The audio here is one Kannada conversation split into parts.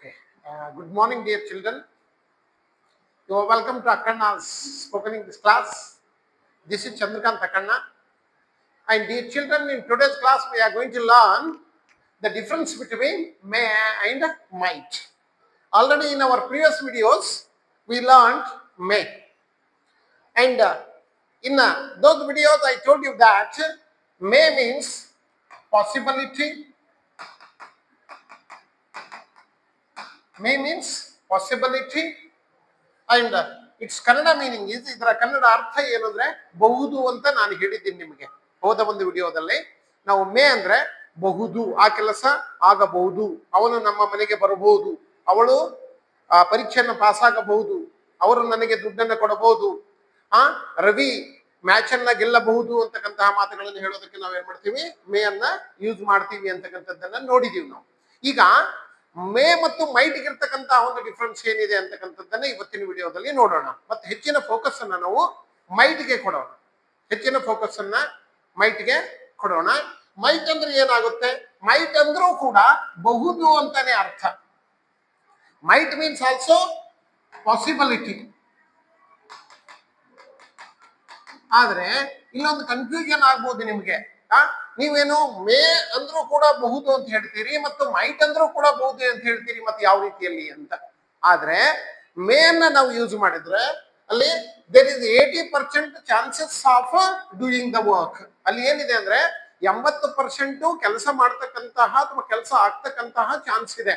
Okay. Good morning, dear children. You are welcome to Akkanna's spoken English class. This is Chandrakant Akkanna. And dear children, in today's class, we are going to learn the difference between may and might. Already in our previous videos, we learned may. And in those videos, I told you that may means possibility. May means possibility. And it's Kannada meaning is ಇದರ ಕನ್ನಡ ಅರ್ಥ ಏನಂದ್ರೆ ಬಹುದು ಅಂತ ನಾನು ಹೇಳಿದ್ದೀನಿ ನಿಮಗೆ ಹೋದ ಒಂದು ವಿಡಿಯೋದಲ್ಲಿ. ನಾವು ಮೇ ಅಂದ್ರೆ ಬಹುದು, ಆ ಕೆಲಸ ಆಗಬಹುದು, ಅವನು ನಮ್ಮ ಮನೆಗೆ ಬರಬಹುದು, ಅವಳು ಆ ಪರೀಕ್ಷೆಯನ್ನು ಪಾಸ್ ಆಗಬಹುದು, ಅವರು ನನಗೆ ದುಡ್ಡನ್ನು ಕೊಡಬಹುದು, ರವಿ ಮ್ಯಾಚ್ ಅನ್ನ ಗೆಲ್ಲಬಹುದು ಅಂತಕ್ಕಂತಹ ಮಾತುಗಳನ್ನು ಹೇಳೋದಕ್ಕೆ ನಾವ್ ಏನ್ ಮಾಡ್ತೀವಿ, ಮೇ ಅನ್ನ ಯೂಸ್ ಮಾಡ್ತೀವಿ ಅಂತಕ್ಕಂಥದ್ದನ್ನ ನೋಡಿದೀವಿ ನಾವು. ಈಗ ಮೇ ಮತ್ತು ಮೈಟ್ ಇರ್ತಕ್ಕಂತಹ ಒಂದು ಡಿಫ್ರೆನ್ಸ್ ಏನಿದೆ ಅಂತಕ್ಕಂಥದ್ದನ್ನ ಇವತ್ತಿನ ವಿಡಿಯೋದಲ್ಲಿ ನೋಡೋಣ. ಮತ್ತೆ ಹೆಚ್ಚಿನ ಫೋಕಸ್ ಅನ್ನ ನಾವು ಮೈಟ್ಗೆ ಕೊಡೋಣ. ಹೆಚ್ಚಿನ ಫೋಕಸ್ ಅನ್ನ ಮೈಟ್ಗೆ ಕೊಡೋಣ. ಮೈಟ್ ಅಂದ್ರೆ ಏನಾಗುತ್ತೆ? ಮೈಟ್ ಅಂದ್ರೂ ಕೂಡ ಬಹುದು ಅಂತಾನೆ ಅರ್ಥ. Might means also possibility. ಆದ್ರೆ ಇಲ್ಲೊಂದು ಕನ್ಫ್ಯೂಷನ್ ಆಗ್ಬೋದು ನಿಮ್ಗೆ. ನೀವೇನು ಮೇ ಅಂದ್ರೂ ಕೂಡ ಬಹುದು ಅಂತ ಹೇಳ್ತೀರಿ ಮತ್ತು ಮೈಟ್ ಅಂದ್ರೂ ಕೂಡ ಬಹುದು ಅಂತ ಹೇಳ್ತೀರಿ, ಮತ್ತೆ ಯಾವ ರೀತಿಯಲ್ಲಿ ಅಂತ. ಆದ್ರೆ ಮೇ ಅನ್ನ ನಾವು ಯೂಸ್ ಮಾಡಿದ್ರೆ ಅಲ್ಲಿ there is 80% chances of doing the work. ಅಲ್ಲಿ ಏನಿದೆ ಅಂದ್ರೆ 80% ಕೆಲಸ ಮಾಡ್ತಕ್ಕಂತಹ ಅಥವಾ ಕೆಲಸ ಆಗ್ತಕ್ಕಂತಹ ಚಾನ್ಸ್ ಇದೆ.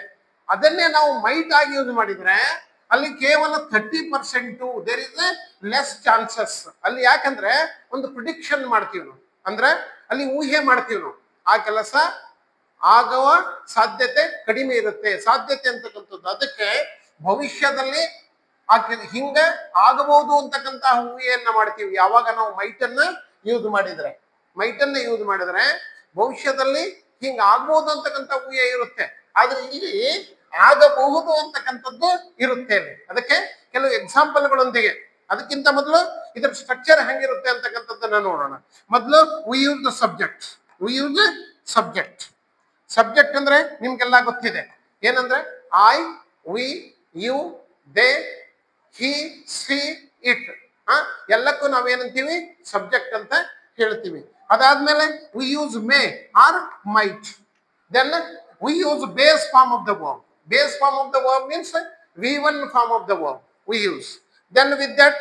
ಅದನ್ನೇ ನಾವು ಮೈಟ್ ಆಗಿ ಯೂಸ್ ಮಾಡಿದ್ರೆ ಅಲ್ಲಿ ಕೇವಲ 30% ದೇರ್ ಇಸ್ ಲೆಸ್ ಚಾನ್ಸಸ್. ಅಲ್ಲಿ ಯಾಕಂದ್ರೆ ಒಂದು ಪ್ರಿಡಿಕ್ಷನ್ ಮಾಡ್ತೀವಿ ನಾವು, ಅಂದ್ರೆ ಅಲ್ಲಿ ಊಹೆ ಮಾಡ್ತೀವಿ ನಾವು, ಆ ಕೆಲಸ ಆಗುವ ಸಾಧ್ಯತೆ ಕಡಿಮೆ ಇರುತ್ತೆ. ಸಾಧ್ಯತೆ ಅಂತಕ್ಕಂಥದ್ದು ಅದಕ್ಕೆ ಭವಿಷ್ಯದಲ್ಲಿ ಹಿಂಗ ಆಗಬಹುದು ಅಂತಕ್ಕಂತಹ ಊಹೆಯನ್ನ ಮಾಡ್ತೀವಿ ಯಾವಾಗ ನಾವು ಮೈಟನ್ನ ಯೂಸ್ ಮಾಡಿದ್ರೆ. ಮೈಟನ್ನ ಯೂಸ್ ಮಾಡಿದ್ರೆ ಭವಿಷ್ಯದಲ್ಲಿ ಹಿಂಗ ಆಗ್ಬಹುದು ಅಂತಕ್ಕಂಥ ಊಹೆ ಇರುತ್ತೆ, ಆದ್ರೆ ಇಲ್ಲಿ ಆಗಬಹುದು ಅಂತಕ್ಕಂಥದ್ದು ಇರುತ್ತೆ. ಅದಕ್ಕೆ ಕೆಲವು ಎಕ್ಸಾಂಪಲ್ಗಳೊಂದಿಗೆ, ಅದಕ್ಕಿಂತ ಮೊದಲು ಇದರ ಸ್ಟ್ರಕ್ಚರ್ ಹೆಂಗಿರುತ್ತೆ ಅಂತಕ್ಕಂಥದ್ದನ್ನ ನೋಡೋಣ. ಮೊದಲು we use the subject. We use subject. Subject ಅಂದ್ರೆ ನಿಮ್ಗೆಲ್ಲ ಗೊತ್ತಿದೆ. ಏನಂದ್ರೆ I, we, you, they, he, she, it. ಎಲ್ಲಕ್ಕೂ ನಾವೇನಂತೀವಿ? ಸಬ್ಜೆಕ್ಟ್ ಅಂತ ಹೇಳ್ತೀವಿ. ಅದಾದ್ಮೇಲೆ we use may or might. Then we use base form of the verb. Base form of the verb means V1 form of the verb we use. Then with that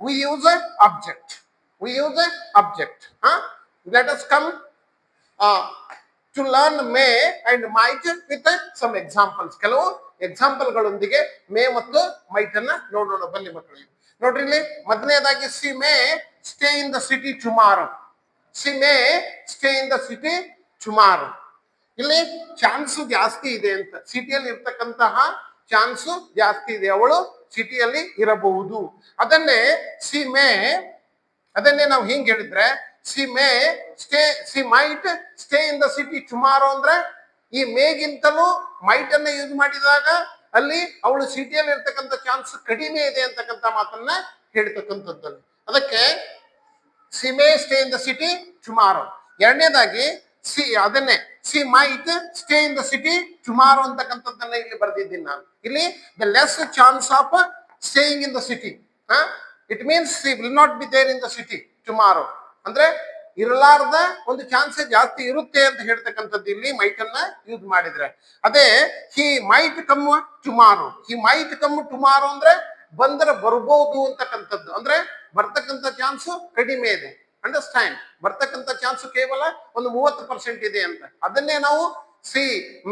we use an object. We use an object. Let us come to learn may and might with some examples. ಕೆಲವು ಎಕ್ಸಾಂಪಲ್ ಗಳೊಂದಿಗೆ ಮೇ ಮತ್ತು ಮೈಟ್ ಅನ್ನ ನೋಡೋಣ ಬನ್ನಿ ಮಕ್ಕಳಿಗೆ. ನೋಡ್ರಿ ಇಲ್ಲಿ ಮೊದಲನೇದಾಗಿ C may stay in the city tomorrow. C may stay in the city tomorrow. ಇಲ್ಲಿ ಚಾನ್ಸ್ ಜಾಸ್ತಿ ಇದೆ ಅಂತ, ಸಿಟಿಯಲ್ಲಿ ಇರ್ತಕ್ಕಂತಹ ಚಾನ್ಸ್ ಜಾಸ್ತಿ ಇದೆ, ಅವಳು ಸಿಟಿಯಲ್ಲಿ ಇರಬಹುದು. ಅದನ್ನೇ ಸಿ ಮೇ, ಅದನ್ನೇ ನಾವು ಹಿಂಗ್ ಹೇಳಿದ್ರೆ she may stay, she might stay in the city tomorrow ಅಂದ್ರೆ ಈ ಮೇಗಿಂತಲೂ ಮೈಟ್ ಅನ್ನ ಯೂಸ್ ಮಾಡಿದಾಗ ಅಲ್ಲಿ ಅವಳು ಸಿಟಿಯಲ್ಲಿ ಇರ್ತಕ್ಕಂಥ ಚಾನ್ಸ್ ಕಡಿಮೆ ಇದೆ ಅಂತಕ್ಕಂಥ ಮಾತನ್ನ ಹೇಳ್ತಕ್ಕಂಥದ್ದು. ಅದಕ್ಕೆ she may stay in the city tomorrow. ಎರಡನೇದಾಗಿ ಸಿ, ಅದನ್ನೇ she might stay in the city tomorrow ಅಂತಕ್ಕಂಥದ್ದನ್ನ ಇಲ್ಲಿ ಬರ್ದಿದ್ದೀನಿ ನಾನು. ಇಲ್ಲಿ the less chance of staying in the city. It means she will not be there in the city tomorrow ಅಂದ್ರೆ ಇರಲಾರ್ದ ಒಂದು ಚಾನ್ಸ್ ಜಾಸ್ತಿ ಇರುತ್ತೆ ಅಂತ ಹೇಳ್ತಕ್ಕಂಥದ್ದು ಇಲ್ಲಿ ಮೈಟ್ ಅನ್ನ ಯೂಸ್ ಮಾಡಿದ್ರೆ. ಅದೇ he might come tomorrow. He might come tomorrow ಅಂದ್ರೆ ಬಂದ್ರೆ ಬರ್ಬೋದು ಅಂತಕ್ಕಂಥದ್ದು, ಅಂದ್ರೆ ಬರ್ತಕ್ಕಂಥ ಚಾನ್ಸ್ ಕಡಿಮೆ ಇದೆ. ಅಂಡರ್ಸ್ಟ್ಯಾಂಡ್? ಬರ್ತಕ್ಕಂಥ ಚಾನ್ಸ್ ಕೇವಲ ಒಂದು 30% ಇದೆ ಅಂತ. ಅದನ್ನೇ ನಾವು ಸಿ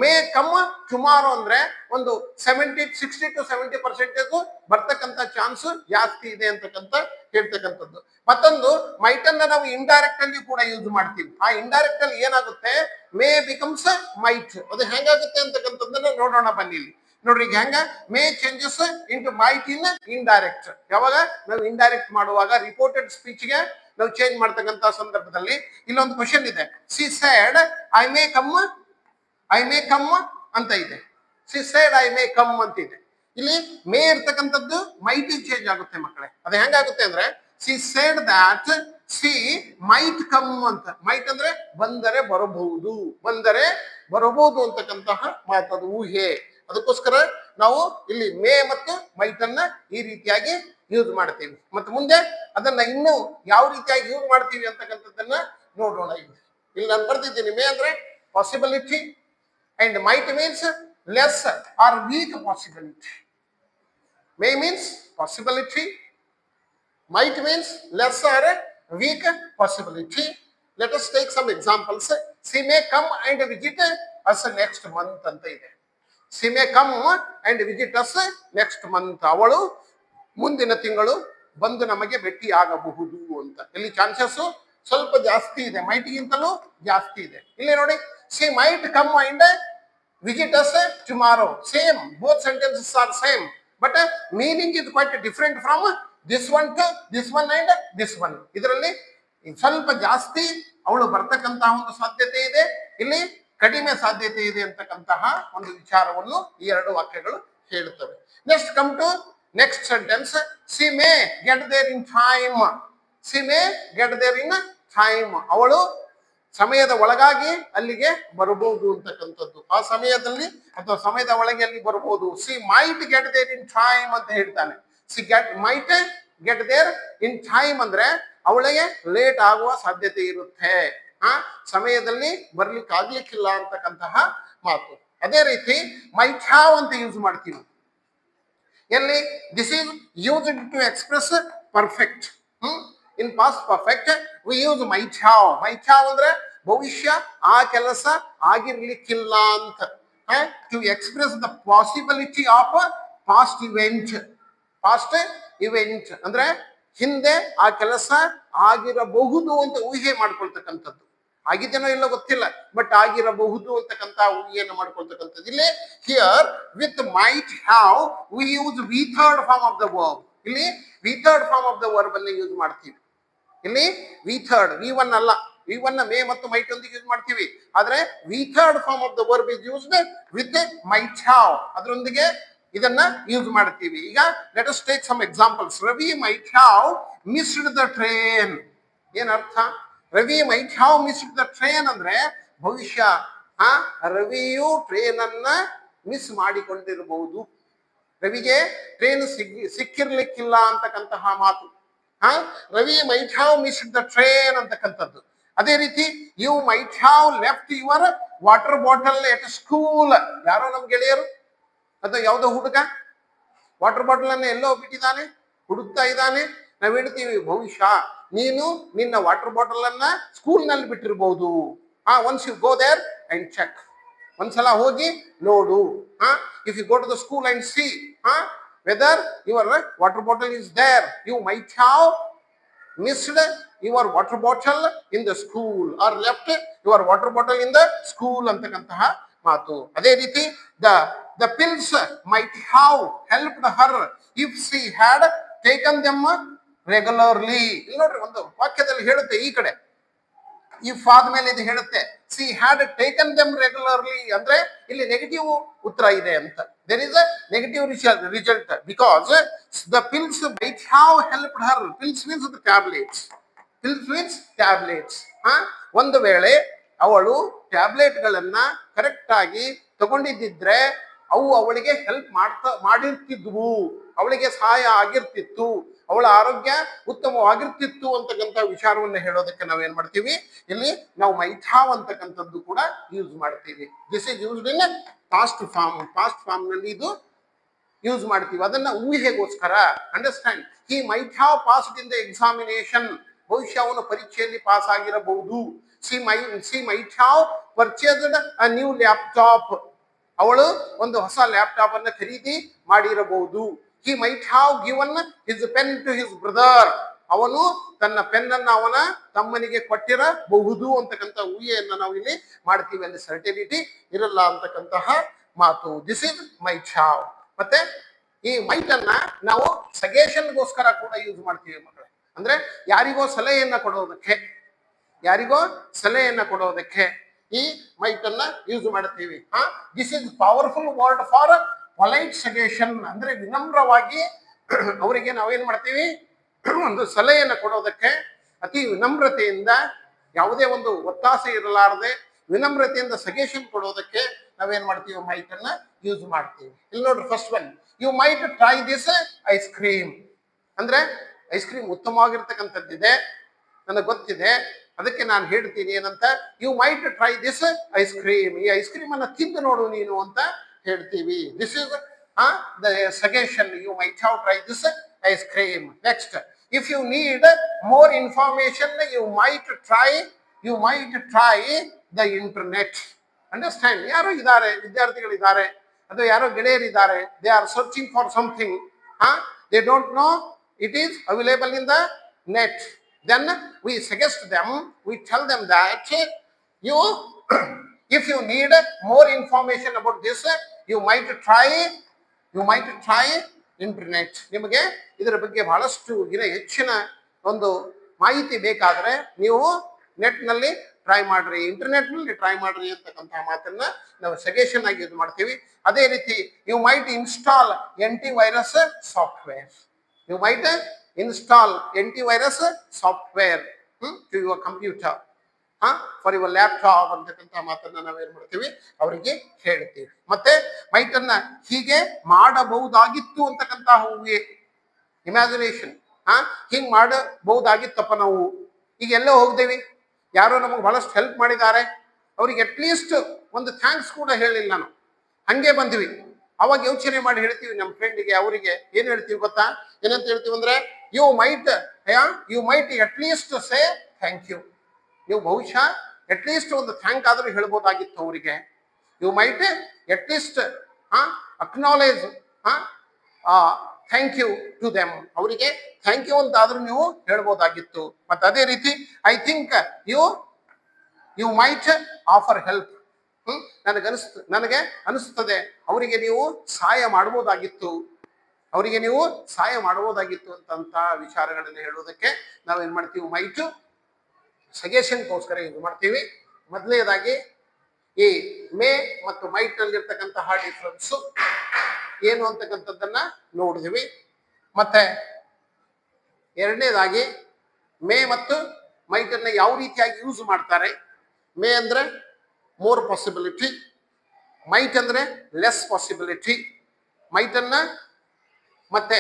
ಮೇ ಕಮ್ ಟುಮಾರೋ ಅಂದ್ರೆ ಒಂದು 60 to 70% ಬರ್ತಕ್ಕಂಥ ಚಾನ್ಸ್ ಜಾಸ್ತಿ ಇದೆ ಅಂತಕ್ಕಂಥ ಹೇಳ್ತಕ್ಕಂಥದ್ದು. ಮತ್ತೊಂದು ಮೈಟ್ ಅನ್ನ ನಾವು ಇಂಡೈರೆಕ್ಟ್ ಅಲ್ಲಿ ಕೂಡ ಯೂಸ್ ಮಾಡ್ತೀವಿ. ಆ ಇಂಡೈರೆಕ್ಟ್ ಅಲ್ಲಿ ಏನಾಗುತ್ತೆ? May becomes might. ಅದು ಹೆಂಗಾಗುತ್ತೆ ಅಂತಕ್ಕಂಥದ್ದನ್ನ ನೋಡೋಣ ಬನ್ನಿ ಇಲ್ಲಿ. ನೋಡ್ರಿ ಈಗ ಹೆಂಗ may changes into might in indirect. ಯಾವಾಗ ನಾವು ಇಂಡೈರೆಕ್ಟ್ ಮಾಡುವಾಗ ರಿಪೋರ್ಟೆಡ್ ಸ್ಪೀಚ್ಗೆ ನಾವು ಚೇಂಜ್ ಮಾಡ್ತಕ್ಕಂಥ ಸಂದರ್ಭದಲ್ಲಿ ಇಲ್ಲೊಂದು ಕ್ವಶನ್ ಇದೆ. C said I may come ಅಂತ ಇದೆ. C said I may come ಅಂತ ಇದೆ. ಇಲ್ಲಿ ಮೇ ಇರ್ತಕ್ಕಂಥದ್ದು ಮೈಟ್ ಚೇಂಜ್ ಆಗುತ್ತೆ ಮಕ್ಕಳೇ. ಅದು ಹೆಂಗಾಗುತ್ತೆ ಅಂದ್ರೆ ಸಿ ಸೆಡ್ ದಾಟ್ ಸಿ ಮೈಟ್ ಕಮ್ ಅಂತ. ಮೈಟ್ ಅಂದ್ರೆ ಬಂದರೆ ಬರಬಹುದು, ಬಂದರೆ ಬರಬಹುದು ಅಂತಕ್ಕಂತಹ ಮಾತದು ಊಹೆ. ಅದಕ್ಕೋಸ್ಕರ ನಾವು ಇಲ್ಲಿ ಮೇ ಮತ್ತು ಮೈಟ್ ಅನ್ನ ಈ ರೀತಿಯಾಗಿ ಯೂಸ್ ಮಾಡ್ತೀವಿ. ಮತ್ತೆ ಮುಂದೆ ಅದನ್ನ ಇನ್ನು ಯಾವ ರೀತಿಯಾಗಿ ಯೂಸ್ ಮಾಡ್ತೀವಿ ಅಂತಕ್ಕಂಥದ್ದನ್ನ ನೋಡೋಣ. ಇಲ್ಲಿ ನಾನು ಬರ್ತಿದ್ದೀನಿ, ಮೇ ಅಂದ್ರೆ possibility and might means less or weak possibility. May means possibility, might means less or weak possibility. Let us take some examples. She may come and visit us next month ಅಂತ ಇದೆ. She may come and visit us next month. ಅವಳು ಮುಂದಿನ ತಿಂಗಳು ಬಂದು ನಮಗೆ ಭೇಟಿ ಆಗಬಹುದು ಅಂತ. ಇಲ್ಲಿ ಚಾನ್ಸಸ್ ಸ್ವಲ್ಪ ಜಾಸ್ತಿ ಇದೆ, ಮೈಟ್ ಗಿಂತಲೂ ಜಾಸ್ತಿ ಇದೆ. ಇಲ್ಲಿ ನೋಡಿ, she might come and visit us tomorrow. Same, both sentences are same, but meaning is quite different from this one to this one and this one. ಇದರಲ್ಲಿ ಸ್ವಲ್ಪ ಜಾಸ್ತಿ ಅವಳು ಬರ್ತಕ್ಕಂತಹ ಒಂದು ಸಾಧ್ಯತೆ ಇದೆ, ಇಲ್ಲಿ ಕಡಿಮೆ ಸಾಧ್ಯತೆ ಇದೆ ಅಂತಕ್ಕಂತಹ ಒಂದು ವಿಚಾರವನ್ನು ಈ ಎರಡು ವಾಕ್ಯಗಳು ಹೇಳುತ್ತವೆ. Next come to next sentence. She may get there in time. She may get there in time. ಅವಳು ಸಮಯದ ಒಳಗಾಗಿ ಅಲ್ಲಿಗೆ ಬರಬಹುದು ಅಂತಕ್ಕಂಥದ್ದು. ಆ ಸಮಯದಲ್ಲಿ ಅಥವಾ ಸಮಯದ ಒಳಗೆ ಅಲ್ಲಿ ಬರಬಹುದು. She might get there in time ಅಂತ ಹೇಳ್ತಾನೆ. She might get there in time ಅಂದ್ರೆ ಅವಳಿಗೆ ಲೇಟ್ ಆಗುವ ಸಾಧ್ಯತೆ ಇರುತ್ತೆ, ಸಮಯದಲ್ಲಿ ಬರ್ಲಿಕ್ಕೆ ಆಗ್ಲಿಕ್ಕಿಲ್ಲ ಅಂತಕ್ಕಂತಹ ಮಾತು. ಅದೇ ರೀತಿ ಮೈಟ್ ಹ್ಯಾವ್ ಅಂತ ಯೂಸ್ ಮಾಡ್ತೀವಿ. ಎಲ್ಲಿ this is used to express perfect. In past perfect we use might have. Might have ಅಂದ್ರೆ ಭವಿಷ್ಯ ಆ ಕೆಲಸ ಆಗಿರ್ಲಿಕ್ಕಿಲ್ಲ ಅಂತ. To express the possibility of past event. Past event ಅಂದ್ರೆ ಹಿಂದೆ ಆ ಕೆಲಸ ಆಗಿರಬಹುದು ಅಂತ ಊಹೆ ಮಾಡ್ಕೊಳ್ತಕ್ಕಂಥದ್ದು. ಆಗಿದ್ದೇನೋ ಇಲ್ಲ ಗೊತ್ತಿಲ್ಲ, ಬಟ್ ಆಗಿರಬಹುದು ಅಂತಕ್ಕಂಥ ಊಹೆಯನ್ನು ಮಾಡ್ಕೊಳ್ತಕ್ಕಂಥದ್ದು. ಇಲ್ಲಿ here with might have we use V third form of the verb. ಇಲ್ಲಿ V third form of the verb ಅನ್ನು ಯೂಸ್ ಮಾಡ್ತೀವಿ. ಇಲ್ಲಿ ವಿ ಥರ್ಡ್, ವಿ ಒನ್ ಅಲ್ಲ. ವಿ ಒನ್ ಮೇ ಮತ್ತು ಮೈಟ್ ಒಂದಿಗೆ ಯೂಸ್ ಮಾಡ್ತೀವಿ, ಆದ್ರೆ V third form of the verb is used with might have. ಅದರೊಂದಿಗೆ ಇದನ್ನ ಯೂಸ್ ಮಾಡ್ತೀವಿ. ಈಗ let us take some examples. Ravi might have missed the train. ಏನ್ ಅರ್ಥ? Ravi might have missed the train ಅಂದ್ರೆ ಭವಿಷ್ಯ. ರವಿಯು ಟ್ರೈನ್ ಅನ್ನ ಮಿಸ್ ಮಾಡಿಕೊಂಡಿರಬಹುದು, ರವಿಗೆ ಟ್ರೈನ್ ಸಿಕ್ಕಿರ್ಲಿಕ್ಕಿಲ್ಲ ಅಂತಕ್ಕಂತಹ ಮಾತು. Ravi might have missed the train ಅಂತಕ್ಕಂಥದ್ದು. ಅದೇ ರೀತಿ you might have left your water bottle at school. ಯಾರೋ ನಮ್ ಗೆಳೆಯರು ಅಥವಾ ಯಾವುದೋ ಹುಡುಗ ವಾಟರ್ ಬಾಟಲ್ ಅನ್ನ ಎಲ್ಲೋ ಬಿಟ್ಟಿದ್ದಾನೆ, ಹುಡುಕ್ತಾ ಇದ್ದಾನೆ. ನಾವ್ ಹೇಳ್ತೀವಿ ಭವಿಷ್ಯ ನೀನು ನಿನ್ನ ವಾಟರ್ ಬಾಟಲ್ ಅನ್ನ ಸ್ಕೂಲ್ ನಲ್ಲಿ ಬಿಟ್ಟಿರ್ಬಹುದು. Once you go there and check. ಒಂದ್ಸಲ ಹೋಗಿ ನೋಡು. If you go to the school and see whether your water bottle is there, you might have missed your water bottle in the school or left your water bottle in the school ಅಂತಕ್ಕಂತಹ ಮಾತು. ಅದೇ ರೀತಿ the pills might have helped her if she had taken them regularly. ಇಲ್ಲಿ ನೋಡ್ರಿ, ಒಂದು ವಾಕ್ಯದಲ್ಲಿ ಹೇಳುತ್ತೆ, ಈ ಕಡೆ ಇಫ್ ಆದ್ಮೇಲೆ ಇದು ಹೇಳುತ್ತೆ she had taken them regularly ಅಂದ್ರೆ ಇಲ್ಲಿ ನೆಗೆಟಿವ್ ಉತ್ತರ ಇದೆ ಅಂತ. There is a negative result because the pills might have helped her. Pills means the tablets. Pills means tablets. ಒಂದು ವೇಳೆ ಅವಳು ಟ್ಯಾಬ್ಲೆಟ್ ಗಳನ್ನ ಕರೆಕ್ಟ್ ಆಗಿ ತಗೊಂಡಿದ್ದಿದ್ರೆ ಅವು ಅವಳಿಗೆ ಹೆಲ್ಪ್ ಮಾಡಿರ್ತಿದ್ವು, ಅವಳಿಗೆ ಸಹಾಯ ಆಗಿರ್ತಿತ್ತು, ಅವಳ ಆರೋಗ್ಯ ಉತ್ತಮವಾಗಿರ್ತಿತ್ತು ಅಂತಕ್ಕಂಥ ವಿಚಾರವನ್ನು ಹೇಳೋದಕ್ಕೆ ನಾವೇನ್ ಮಾಡ್ತೀವಿ, ಇಲ್ಲಿ ನಾವು ಮೈಟ್ ಹ್ಯಾವ್ ಅಂತಕ್ಕಂಥದ್ದು ಕೂಡ ಯೂಸ್ ಮಾಡ್ತೀವಿ. This is used in past form. Past form ನಲ್ಲಿ ಇದು ಯೂಸ್ ಮಾಡ್ತೀವಿ, ಅದನ್ನ ಊಹೆಗೋಸ್ಕರ. Understand? He might have passed in the examination. ಭವಿಷ್ಯ ಅವನು ಪರೀಕ್ಷೆಯಲ್ಲಿ ಪಾಸ್ ಆಗಿರಬಹುದು. She might have purchased a new laptop. ಅವಳು ಒಂದು ಹೊಸ ಲ್ಯಾಪ್ಟಾಪ್ ಅನ್ನ ಖರೀದಿ ಮಾಡಿರಬಹುದು. He might have given his pen to his brother. ಅವನು ತನ್ನ ಪೆನ್ ಅನ್ನ ಅವನ ತಮ್ಮನಿಗೆ ಕೊಟ್ಟಿರಬಹುದು ಅಂತಕ್ಕಂಥ ಊಹೆಯನ್ನ ನಾವು ಇಲ್ಲಿ ಮಾಡ್ತೀವಿ. ಅಲ್ಲಿ ಸರ್ಟಿನಿಟಿ ಇರಲ್ಲ ಅಂತಕ್ಕಂತಹ ಮಾತು. This is might have. ಮತ್ತೆ ಈ ಮೈಟ್ ಅನ್ನ ನಾವು ಸಜೆಷನ್ಗೋಸ್ಕರ ಕೂಡ ಯೂಸ್ ಮಾಡ್ತೀವಿ ಮಕ್ಕಳೇ. ಅಂದ್ರೆ ಯಾರಿಗೋ ಸಲಹೆಯನ್ನ ಕೊಡೋದಕ್ಕೆ ಈ ಮೈಟ್ ಅನ್ನ ಯೂಸ್ ಮಾಡ್ತೀವಿ. This is powerful word for polite suggestion. ಅಂದ್ರೆ ವಿನಮ್ರವಾಗಿ ಅವರಿಗೆ ನಾವೇನ್ ಮಾಡ್ತೀವಿ, ಒಂದು ಸಲಹೆಯನ್ನು ಕೊಡೋದಕ್ಕೆ ಅತಿ ವಿನಮ್ರತೆಯಿಂದ, ಯಾವುದೇ ಒಂದು ಒತ್ತಾಸೆ ಇರಲಾರದೆ ವಿನಮ್ರತೆಯಿಂದ ಸಜೆಷನ್ ಕೊಡೋದಕ್ಕೆ ನಾವೇನ್ ಮಾಡ್ತೀವಿ ಮೈಟ್ ಅನ್ನ ಯೂಸ್ ಮಾಡ್ತೀವಿ. ಇಲ್ಲಿ ನೋಡ್ರಿ first one, you might try this ice cream. ಅಂದ್ರೆ ಐಸ್ ಕ್ರೀಮ್ ಉತ್ತಮವಾಗಿರ್ತಕ್ಕಂಥದ್ದಿದೆ, ನನಗೆ ಗೊತ್ತಿದೆ, ಅದಕ್ಕೆ ನಾನು ಹೇಳ್ತೀನಿ ಏನಂತ, you might try this ice cream. ಈ ಐಸ್ ಕ್ರೀಮ್ ಅನ್ನ ತಿಂದು ನೋಡು ನೀನು ಅಂತ ಹೇಳ್ತೀವಿ. This is the suggestion, you might have try this ice cream. Next, if you need more information you might try the internet. Understand? ಯಾರೋ ಇದ್ದಾರೆ, ವಿದ್ಯಾರ್ಥಿಗಳಿದ್ದಾರೆ, ಅದು ಯಾರೋ ಗೆಳೆಯರಿದ್ದಾರೆ, they are searching for something, they don't know it is available in the net. Then we suggest them, we tell them that you if you need more information about this, you might try internet. ನಿಮಗೆ ಇದರ ಬಗ್ಗೆ ಬಹಳಷ್ಟು ಹೆಚ್ಚಿನ ಒಂದು ಮಾಹಿತಿ ಬೇಕಾದ್ರೆ ನೀವು ನೆಟ್ ನಲ್ಲಿ ಟ್ರೈ ಮಾಡ್ರಿ, ಇಂಟರ್ನೆಟ್ ನಲ್ಲಿ ಟ್ರೈ ಮಾಡ್ರಿ ಅಂತಕ್ಕಂತಹ ಮಾತನ್ನ ನಾವು ಸಜೆಷನ್ ಆಗಿ ಯೂಸ್ ಮಾಡ್ತೀವಿ. ಅದೇ ರೀತಿ you might install antivirus software. You might install antivirus software to your computer, for your laptop ಅಂತಕ್ಕಂಥ ಮಾತನ್ನ ನಾವೇನ್ ಮಾಡ್ತೀವಿ ಅವರಿಗೆ ಹೇಳ್ತೀವಿ. ಮತ್ತೆ ಮೈಟ್ ಅನ್ನ ಹೀಗೆ ಮಾಡಬಹುದಾಗಿತ್ತು ಅಂತಕ್ಕಂತಹ ಇಮ್ಯಾಜಿನೇಷನ್, ಹಿಂಗ್ ಮಾಡಬಹುದಾಗಿತ್ತಪ್ಪ ನಾವು. ಈಗ ಎಲ್ಲೋ ಹೋಗ್ದೇವಿ, ಯಾರೋ ನಮಗೆ ಬಹಳಷ್ಟು ಹೆಲ್ಪ್ ಮಾಡಿದ್ದಾರೆ, ಅವ್ರಿಗೆ ಅಟ್ಲೀಸ್ಟ್ ಒಂದು ಥ್ಯಾಂಕ್ಸ್ ಕೂಡ ಹೇಳಿಲ್ಲ, ನಾವು ಹಂಗೆ ಬಂದ್ವಿ. ಅವಾಗ ಯೋಚನೆ ಮಾಡಿ ಹೇಳ್ತೀವಿ ನಮ್ಮ ಫ್ರೆಂಡಿಗೆ, ಅವರಿಗೆ ಏನ್ ಹೇಳ್ತೀವಿ ಗೊತ್ತಾ? ಏನಂತ ಹೇಳ್ತೀವಿ ಅಂದ್ರೆ, you might at least say thank you. ನೀವು ಬಹುಶಃ ಅಟ್ಲೀಸ್ಟ್ ಒಂದು ಥ್ಯಾಂಕ್ ಆದ್ರೂ ಹೇಳ್ಬೋದಾಗಿತ್ತು ಅವರಿಗೆ. You might at least acknowledge thank you to them. ಅವರಿಗೆ ಥ್ಯಾಂಕ್ ಯು ಅಂತ ಆದ್ರೂ ನೀವು ಹೇಳ್ಬೋದಾಗಿತ್ತು. ಮತ್ತೆ ಅದೇ ರೀತಿ I think you might offer help. ನನಗೆ ಅನಿಸ್ತದೆ ಅವರಿಗೆ ನೀವು ಸಹಾಯ ಮಾಡಬಹುದಾಗಿತ್ತು, ಅಂತ ವಿಚಾರಗಳನ್ನು ಹೇಳುವುದಕ್ಕೆ ನಾವೇನ್ ಮಾಡ್ತೀವಿ, ಮೈಟ್ ಸಜೆಷನ್ಗೋಸ್ಕರ ಯೂಸ್ ಮಾಡ್ತೀವಿ. ಮೊದಲನೇದಾಗಿ ಈ ಮೇ ಮತ್ತು ಮೈಟ್ ನಲ್ಲಿರ್ತಕ್ಕಂತಹ ಡಿಫ್ರೆನ್ಸ್ ಏನು ಅಂತಕ್ಕಂಥದ್ದನ್ನ ನೋಡಿದ್ವಿ. ಮತ್ತೆ ಎರಡನೇದಾಗಿ ಮೇ ಮತ್ತು ಮೈಟ್ ಅನ್ನ ಯಾವ ರೀತಿಯಾಗಿ ಯೂಸ್ ಮಾಡ್ತಾರೆ. ಮೇ ಅಂದ್ರೆ ಮೋರ್ ಪಾಸಿಬಿಲಿಟಿ, ಮೈಟ್ ಅಂದ್ರೆ ಲೆಸ್ ಪಾಸಿಬಿಲಿಟಿ. ಮೈಟ್ ಅನ್ನ ಮತ್ತೆ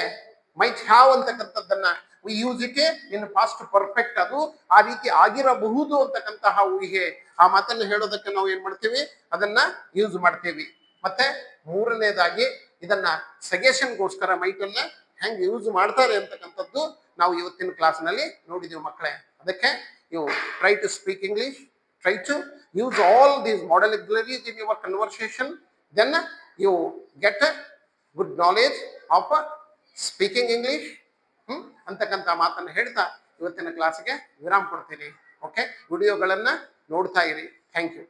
ಮೈಟ್ ಹ್ಯಾವ್ ಅಂತಕ್ಕಂಥದ್ದನ್ನ we use it in past perfect, ಅದು ಆ ರೀತಿ ಆಗಿರಬಹುದು ಅಂತಕ್ಕಂತಹ ಊಹೆ, ಆ ಮಾತನ್ನು ಹೇಳೋದಕ್ಕೆ ನಾವು ಏನ್ ಮಾಡ್ತೀವಿ, ಅದನ್ನ ಯೂಸ್ ಮಾಡ್ತೀವಿ. ಮತ್ತೆ ಮೂರನೇದಾಗಿ ಇದನ್ನ ಸಜೆಷನ್ಗೋಸ್ಕರ ಮೈಟ್ ಅನ್ನ ಹೆಂಗ್ ಯೂಸ್ ಮಾಡ್ತಾರೆ ಅಂತಕ್ಕಂಥದ್ದು ನಾವು ಇವತ್ತಿನ ಕ್ಲಾಸ್ ನಲ್ಲಿ ನೋಡಿದೀವಿ ಮಕ್ಕಳೇ. ಅದಕ್ಕೆ you try to speak English, try to use all these model auxiliaries in your conversation, then you get a good knowledge of speaking English ಅಂತಕ್ಕಂಥ ಮಾತನ್ನು ಹೇಳ್ತಾ ಇವತ್ತಿನ ಕ್ಲಾಸ್ಗೆ ವಿರಾಮ ಕೊಡ್ತೀನಿ. ಓಕೆ, ವಿಡಿಯೋಗಳನ್ನ ನೋಡ್ತಾ ಇರಿ. Thank you.